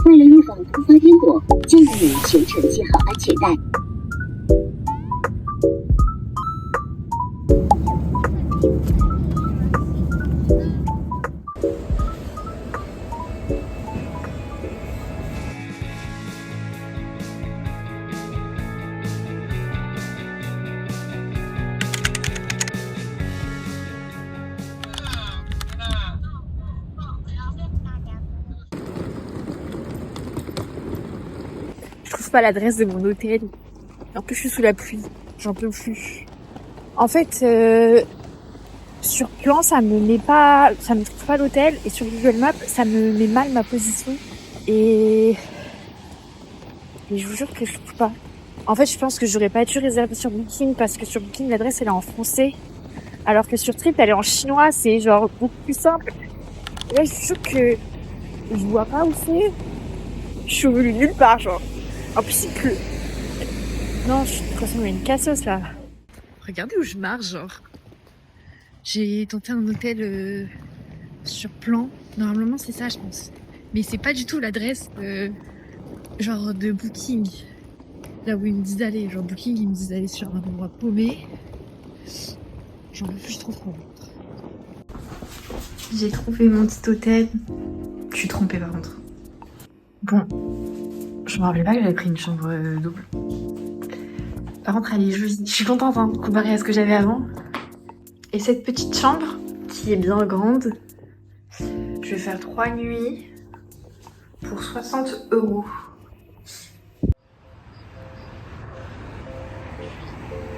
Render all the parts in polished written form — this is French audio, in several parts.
为了预防突发颠簸，建议你全程系好安全带。Je trouve pas l'adresse de mon hôtel. En plus, je suis sous la pluie. J'en peux plus. En fait, sur plan, ça me trouve pas l'hôtel. Et sur Google Maps, ça me met mal ma position. Et je vous jure que je trouve pas. En fait, je pense que j'aurais pas dû réserver sur Booking parce que sur Booking, l'adresse, elle est en français. Alors que sur Trip, elle est en chinois. C'est genre beaucoup plus simple. Et là, je suis sûre que je vois pas où c'est. Je suis au milieu de nulle part, genre. En plus, il pleut. Non, je suis comme une casseuse, là. Regardez où je marche, genre. J'ai tenté un hôtel sur plan. Normalement, c'est ça, je pense. Mais c'est pas du tout l'adresse genre de Booking. Là où ils me disent d'aller. Genre Booking, ils me disent d'aller sur un endroit paumé. J'en veux plus trop. J'ai trouvé mon petit hôtel. Je suis trompée par contre. Bon. Je me rappelais pas que j'avais pris une chambre double. Par contre, elle est jolie. Je suis contente, hein, comparée à ce que j'avais avant. Et cette petite chambre, qui est bien grande, je vais faire 3 nuits pour 60 €.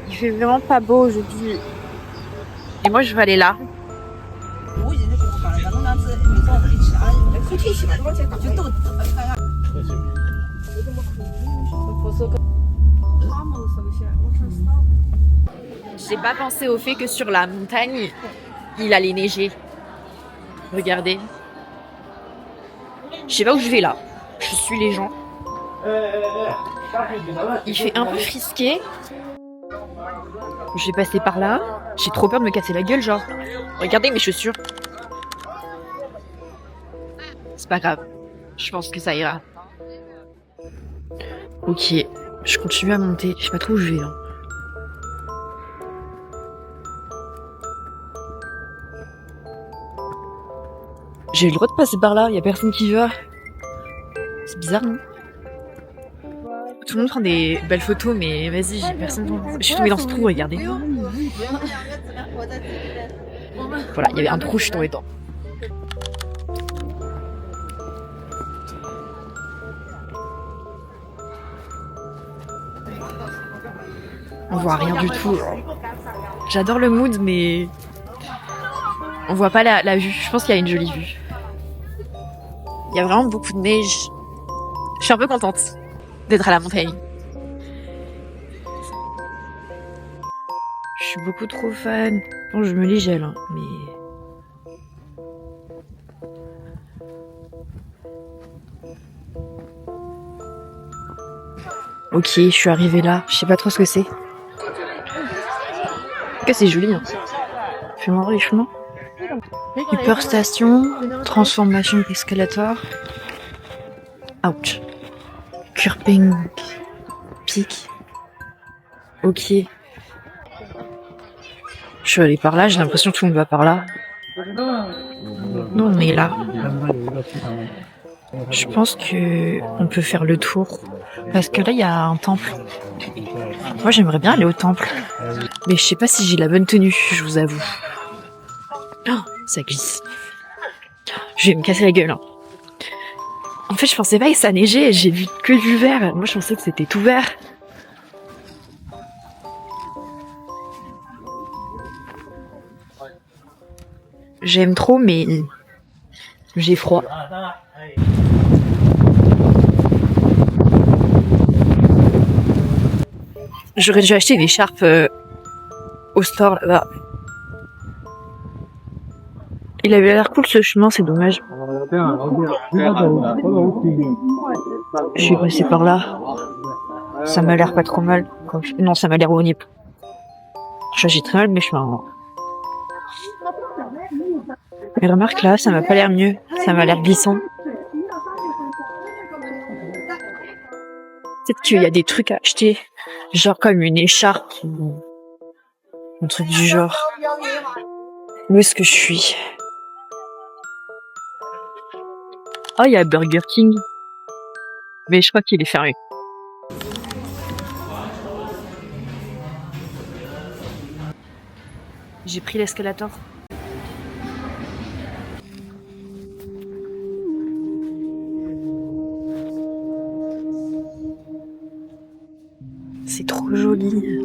Il fait vraiment pas beau aujourd'hui. Et moi, je vais aller là. J'ai pas pensé au fait que sur la montagne, il allait neiger. Regardez. Je sais pas où je vais là. Je suis les gens. Il fait un peu frisqué. Je vais passer par là. J'ai trop peur de me casser la gueule, genre. Regardez mes chaussures. C'est pas grave. Je pense que ça ira. Ok. Je continue à monter. Je sais pas trop où je vais, hein. J'ai le droit de passer par là, y a personne qui va. C'est bizarre, non? Tout le monde prend des belles photos, mais vas-y, j'ai personne. Je suis tombée dans ce trou, regardez. Voilà, il y avait un trou, je suis tombée dedans. On voit rien du tout. J'adore le mood, mais on voit pas la vue. Je pense qu'il y a une jolie vue. Il y a vraiment beaucoup de neige. Je suis un peu contente d'être à la montagne. Je suis beaucoup trop fan. Bon, je me les gèle, hein, mais... Ok, je suis arrivée là. Je sais pas trop ce que c'est. Que c'est joli, hein. Fais-moi voir les chemins. Hyper station, transformation escalator. Ouch. Curbing Peak. Ok. Je suis allée par là, j'ai l'impression que tout le monde va par là. Nous on est là. Je pense que on peut faire le tour. Parce que là il y a un temple. Moi j'aimerais bien aller au temple. Mais je sais pas si j'ai la bonne tenue, je vous avoue. Oh, ça glisse. Je vais me casser la gueule, hein. En fait, je pensais pas que ça neigeait, j'ai vu que du vert. Moi, je pensais que c'était tout vert. J'aime trop, mais j'ai froid. J'aurais dû acheter une écharpe au store là-bas. Il avait l'air cool ce chemin, c'est dommage. Je suis passée par là. Ça m'a l'air pas trop mal. Non, ça m'a l'air horrible. J'ai très mal mes chemins. Mais remarque là, ça m'a pas l'air mieux. Ça m'a l'air glissant. Peut-être qu'il y a des trucs à acheter, genre comme une écharpe ou un truc du genre. Où est-ce que je suis? Oh, il y a Burger King. Mais je crois qu'il est fermé. J'ai pris l'escalator. C'est trop joli.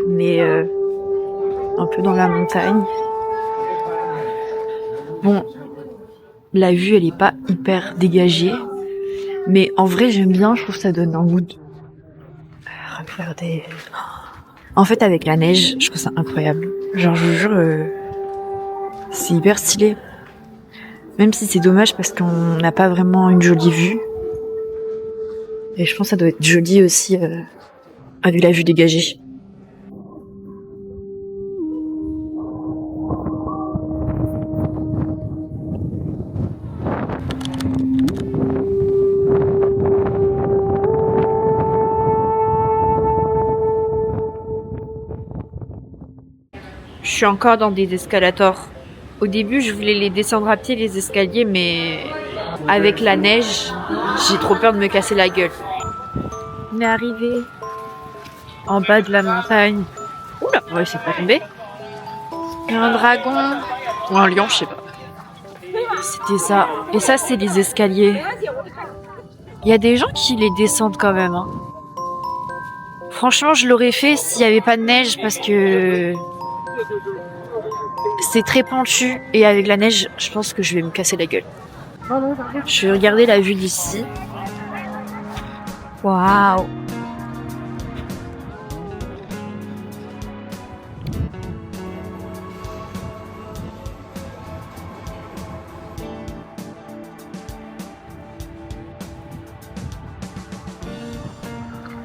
On est un peu dans la montagne. Bon, la vue elle est pas hyper dégagée, mais en vrai j'aime bien, je trouve que ça donne un mood. Regardez. En fait avec la neige, je trouve ça incroyable. Genre je vous jure, c'est hyper stylé. Même si c'est dommage parce qu'on n'a pas vraiment une jolie vue. Et je pense que ça doit être joli aussi avec la vue dégagée. Je suis encore dans des escalators. Au début, je voulais les descendre à pied, les escaliers, mais avec la neige, j'ai trop peur de me casser la gueule. On est arrivé en bas de la montagne. Oula, ouais, c'est pas tombé. Il y a un dragon ou un lion, je sais pas. C'était ça. Et ça, c'est les escaliers. Il y a des gens qui les descendent quand même. Hein. Franchement, je l'aurais fait s'il n'y avait pas de neige parce que c'est très pentu et avec la neige, je pense que je vais me casser la gueule. Je vais regarder la vue d'ici. Waouh!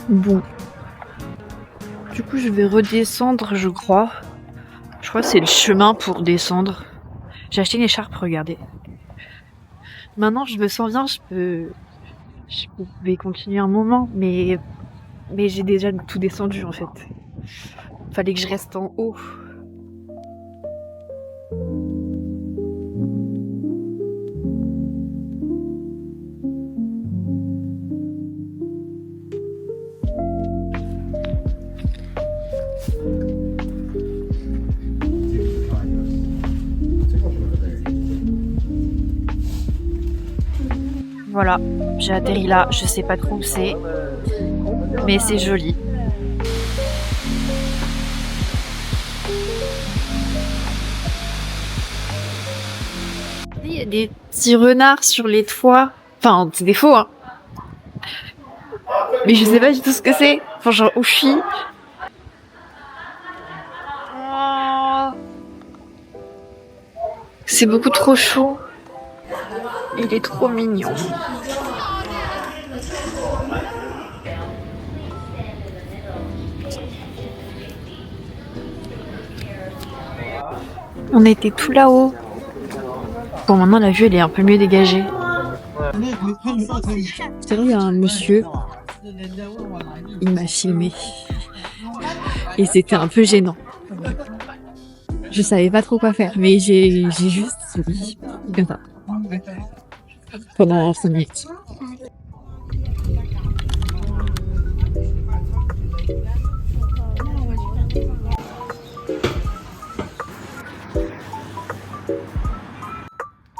Bon. Du coup, je vais redescendre, je crois. Je crois que c'est le chemin pour descendre. J'ai acheté une écharpe, regardez. Maintenant, je me sens bien, je vais continuer un moment, mais j'ai déjà tout descendu en fait. Fallait que je reste en haut. Voilà, j'ai atterri là, je sais pas trop où c'est, mais c'est joli. Il y a des petits renards sur les toits, enfin c'est des faux hein. Mais je sais pas du tout ce que c'est, enfin genre où je suis. Oh. C'est beaucoup trop chaud. Il est trop mignon. On était tout là-haut. Bon, maintenant la vue elle est un peu mieux dégagée. C'est vrai, il y a un monsieur. Il m'a filmé. Et c'était un peu gênant. Je savais pas trop quoi faire, mais j'ai juste souri. Comme ça. Pendant 5 minutes.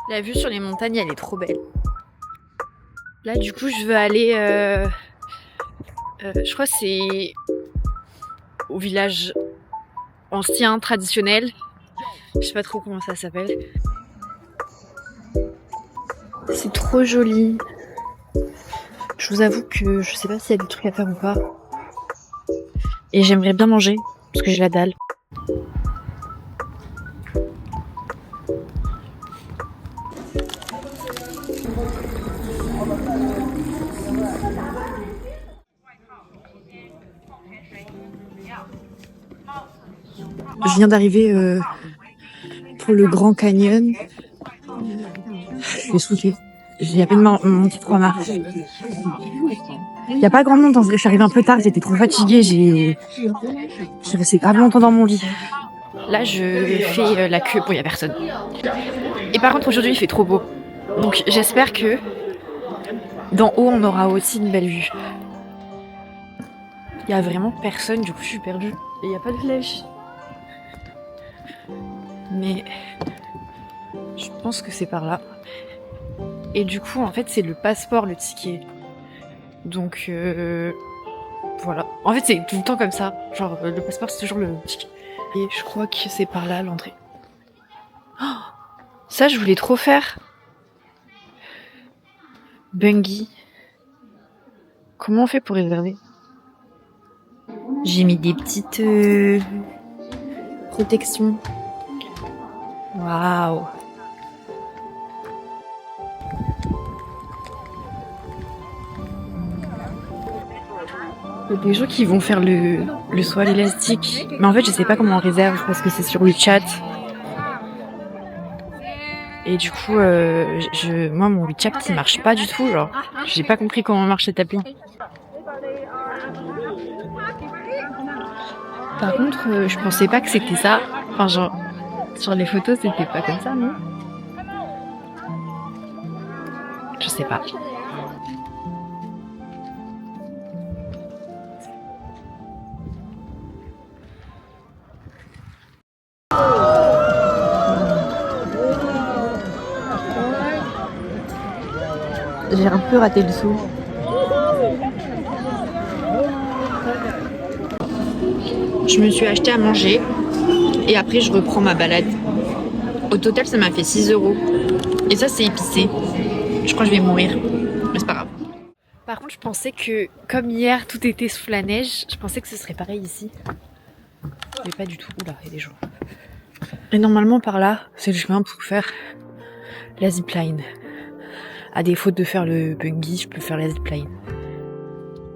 La vue sur les montagnes, elle est trop belle. Là, du coup, je veux aller... je crois que c'est au village ancien, traditionnel. Je sais pas trop comment ça s'appelle. C'est trop joli. Je vous avoue que je sais pas s'il y a des trucs à faire ou pas. Et j'aimerais bien manger, parce que j'ai la dalle. Je viens d'arriver pour le Grand Canyon. Je suis saoulée. J'ai à peine mon petit 3 marches. Il y a pas grand monde, en vrai. Je suis arrivée un peu tard, j'étais trop fatiguée, j'ai resté grave longtemps dans mon lit. Là, je fais la queue. Bon, il y a personne. Et par contre, aujourd'hui, il fait trop beau. Donc, j'espère que d'en haut, on aura aussi une belle vue. Il y a vraiment personne, du coup, je suis perdue. Et il n'y a pas de flèche. Mais je pense que c'est par là. Et du coup, en fait, c'est le passeport, le ticket. Donc, voilà. En fait, c'est tout le temps comme ça. Genre, le passeport, c'est toujours le ticket. Et je crois que c'est par là, l'entrée. Oh, ça, je voulais trop faire. Bungie. Comment on fait pour réserver? J'ai mis des petites protections. Waouh. Il y a des gens qui vont faire le saut à l'élastique. Mais en fait, je sais pas comment on réserve parce que c'est sur le chat. Et du coup, moi, mon WeChat, il marche pas du tout. Genre, j'ai pas compris comment marche cette appli. Par contre, je pensais pas que c'était ça. Enfin, genre, sur les photos, c'était pas comme ça, non? Je sais pas. J'ai un peu raté le saut. Je me suis acheté à manger et après je reprends ma balade. Au total, ça m'a fait 6 €. Et ça, c'est épicé. Je crois que je vais mourir. Mais c'est pas grave. Par contre, je pensais que, comme hier, tout était sous la neige, je pensais que ce serait pareil ici. Mais pas du tout. Oula, il y a des gens. Et normalement, par là, c'est le chemin pour faire la zipline. À défaut de faire le bungee, je peux faire la zipline.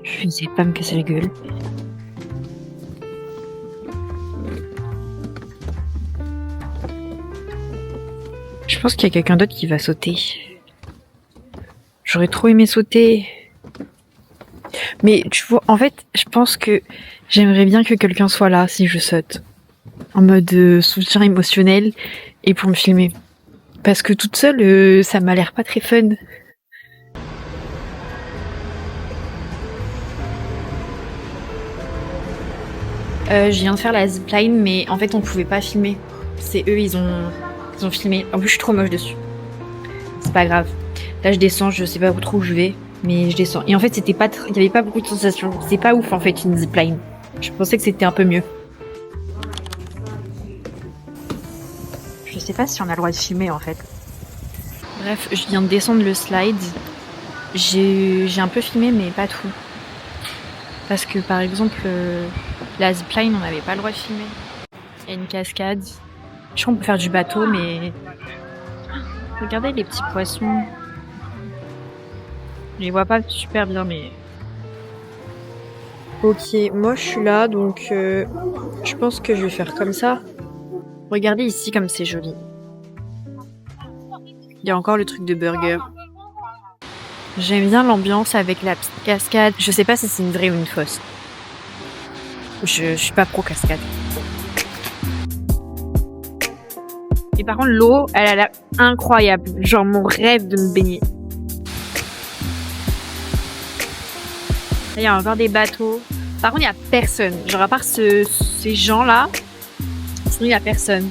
Je ne sais pas me casser la gueule. Je pense qu'il y a quelqu'un d'autre qui va sauter. J'aurais trop aimé sauter. Mais tu vois, en fait, je pense que j'aimerais bien que quelqu'un soit là si je saute. En mode soutien émotionnel et pour me filmer. Parce que toute seule, ça m'a l'air pas très fun. Je viens de faire la zipline, mais en fait, on pouvait pas filmer. C'est eux, ils ont filmé. En plus, je suis trop moche dessus. C'est pas grave. Là, je descends, je sais pas trop où je vais, mais je descends. Et en fait, il y avait pas beaucoup de sensations. C'est pas ouf, en fait, une zipline. Je pensais que c'était un peu mieux. Je sais pas si on a le droit de filmer, en fait. Bref, je viens de descendre le slide. J'ai un peu filmé, mais pas tout. Parce que, par exemple, la zipline, on n'avait pas le droit de filmer. Il y a une cascade. Je crois qu'on peut faire du bateau, mais... Regardez les petits poissons. Je les vois pas super bien, mais... Ok, moi je suis là, donc je pense que je vais faire comme ça. Regardez ici comme c'est joli. Il y a encore le truc de burger. J'aime bien l'ambiance avec la petite cascade. Je sais pas si c'est une vraie ou une fausse. Je suis pas pro cascade. Et par contre, l'eau, elle a l'air incroyable. Genre mon rêve de me baigner. Là, il y a encore des bateaux. Par contre, il y a personne. Genre à part ces gens-là, sinon il y a personne.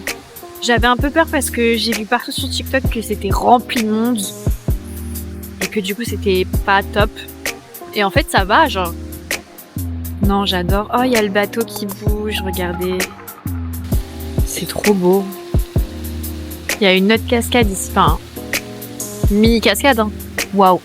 J'avais un peu peur parce que j'ai vu partout sur TikTok que c'était rempli de monde. Et que du coup, c'était pas top. Et en fait, ça va, genre. Non, j'adore. Oh, il y a le bateau qui bouge, regardez. C'est trop beau. Il y a une autre cascade ici. Enfin, une mini cascade, hein. Waouh.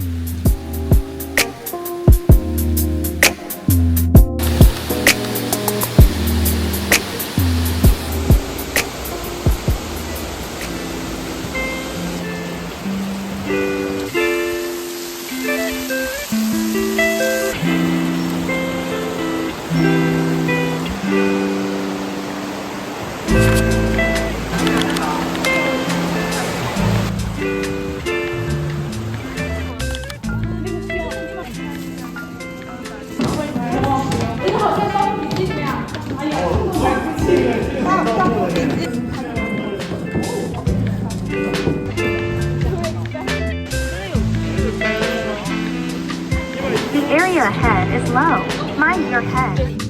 slow. Mind your head.